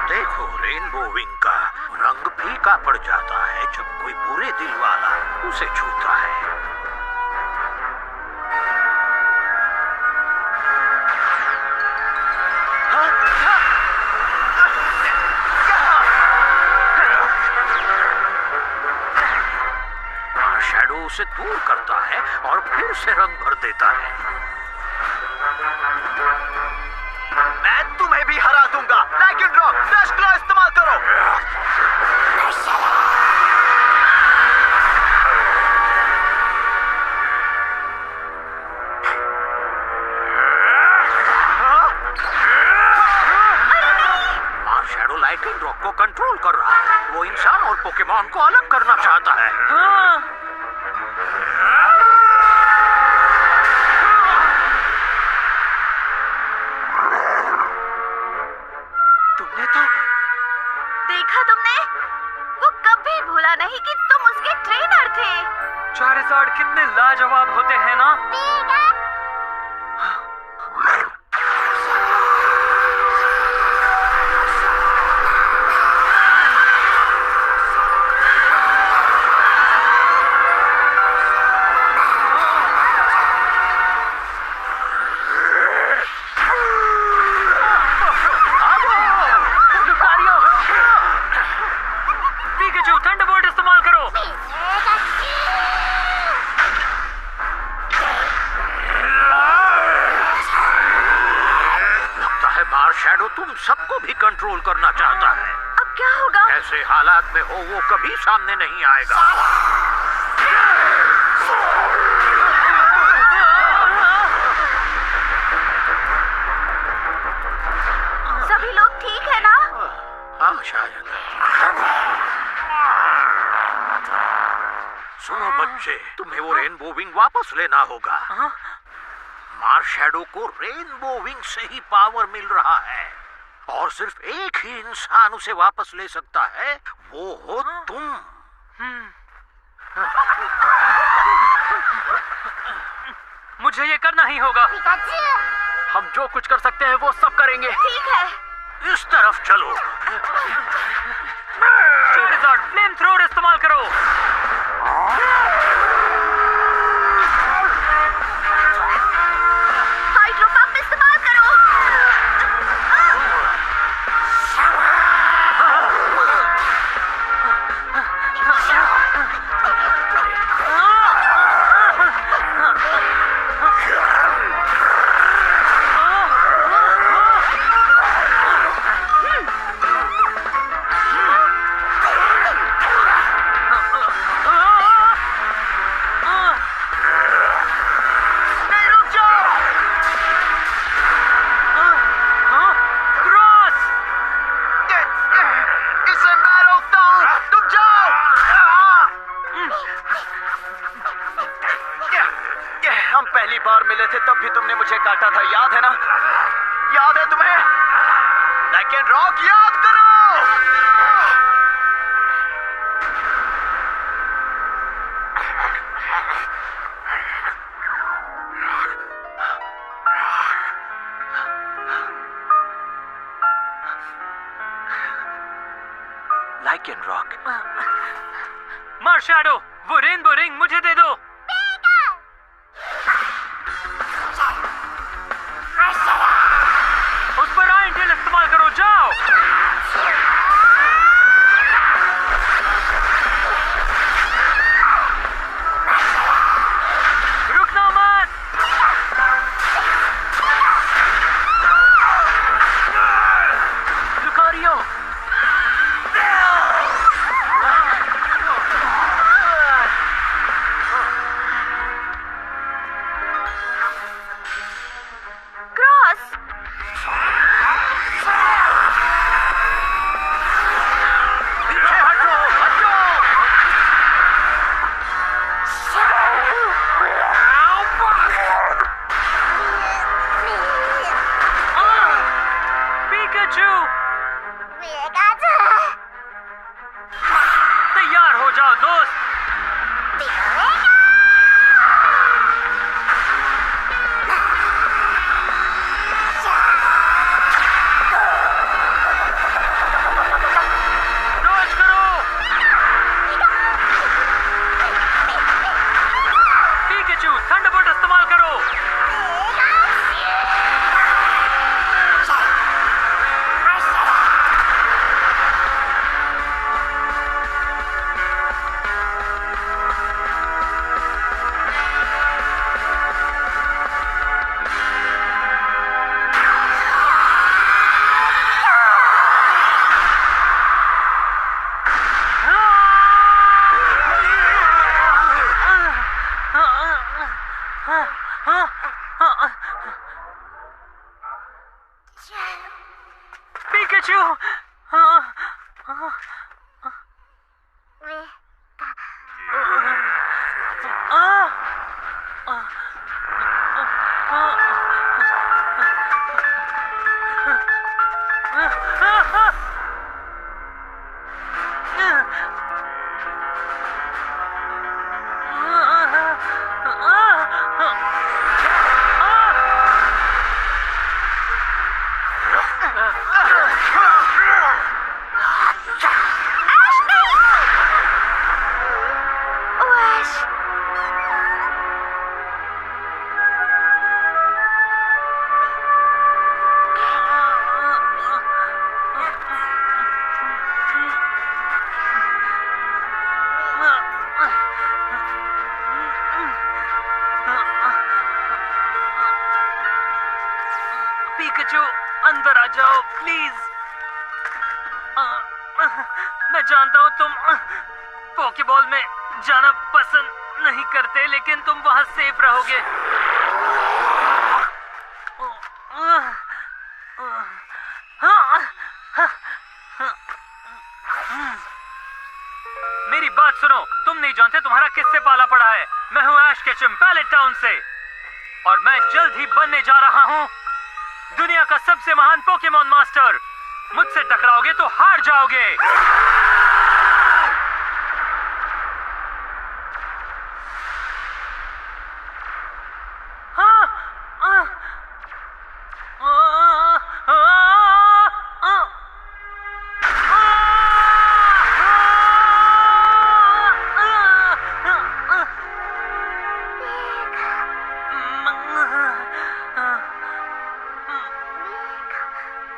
देखो, रेनबो विंग का रंग फीका पड़ जाता है जब कोई बुरे दिल वाला उसे छूता है। शैडो उसे दूर करता है और फिर से रंग भर देता है।
मैं तुम्हें भी हरा दूंगा। लाइकेन रॉक, फ्लैश क्लॉ इस्तेमाल करो।
मार्शैडो लाइकेन रॉक को कंट्रोल कर रहा है। वो इंसान और पोकेमॉन को अलग करना चाहता है।
हाँ।
तुमने तो
देखा तुमने? वो कभी भूला नहीं कि तुम उसके ट्रेनर थे।
चार्जार्ड कितने लाजवाब होते हैं ना।
शैडो तुम सबको भी कंट्रोल करना चाहता है।
अब क्या होगा?
ऐसे हालात में हो वो कभी सामने नहीं आएगा।
सभी लोग ठीक है ना?
हाँ शायद। सुनो बच्चे, तुम्हें वो रेनबो विंग वापस लेना होगा। मार्श शैडो को रेनबो विंग से ही पावर मिल रहा है और सिर्फ एक ही इंसान उसे वापस ले सकता है, वो हो तुम।
मुझे ये करना ही होगा।
हम जो कुछ कर सकते हैं वो सब करेंगे।
ठीक है।
इस तरफ चलो।
चार्जर फ्लेम थ्रोअर इस्तेमाल करो।
हाइड्रो पंप इस्तेमाल करो।
हम पहली बार मिले थे तब भी तुमने मुझे काटा था, याद है ना? याद है तुम्हें? लेकिन रॉक याद करो। Lichen rock.
मार्श शैडो, वो रेनबो रिंग मुझे दे दो। उस पर आयन टेल इस्तेमाल करो, जाओ। रुकना मत।
लुकारियो।
क्रॉस।
पीछे हटो, हटो।
पिकाचू, तैयार हो जाओ दोस्त। डॉज करो। पिकाचू, थंडरबोल्ट इस्तेमाल करो। पिकाचू। पिकाचू, अंदर आ जाओ प्लीज। मैं जानता हूँ तुम पोकेबॉल में जाना पसंद नहीं करते, लेकिन तुम वहां सेफ रहोगे। मेरी बात सुनो, तुम नहीं जानते तुम्हारा किससे पाला पड़ा है। मैं हूँ ऐश केचम पैलेट टाउन से, और मैं जल्द ही बनने जा रहा हूँ दुनिया का सबसे महान पोकेमॉन मास्टर। मुझसे टकराओगे तो हार जाओगे।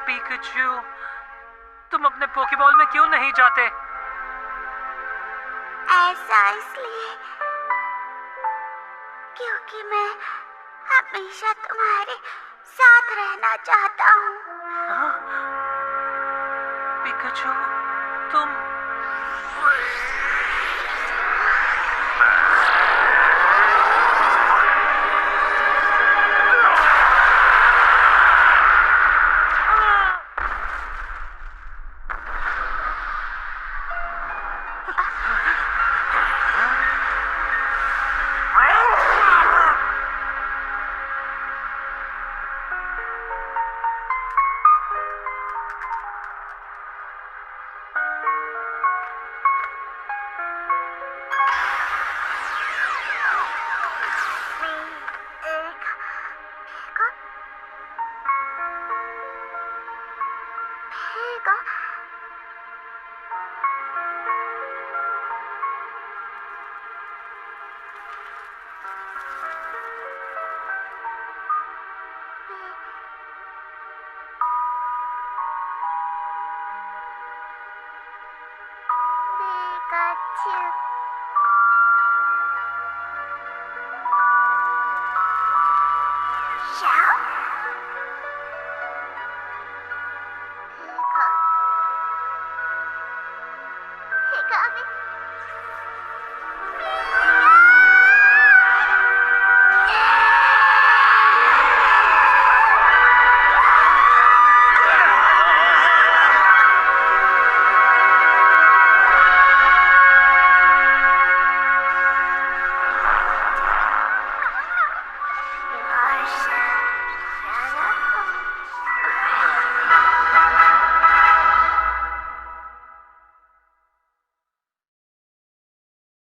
पिकाचू, तुम अपने पोकेबॉल में क्यों नहीं जाते?
ऐसा इसलिए क्योंकि मैं हमेशा तुम्हारे साथ रहना चाहता हूँ।
पिकाचू, तुम
Pikachu.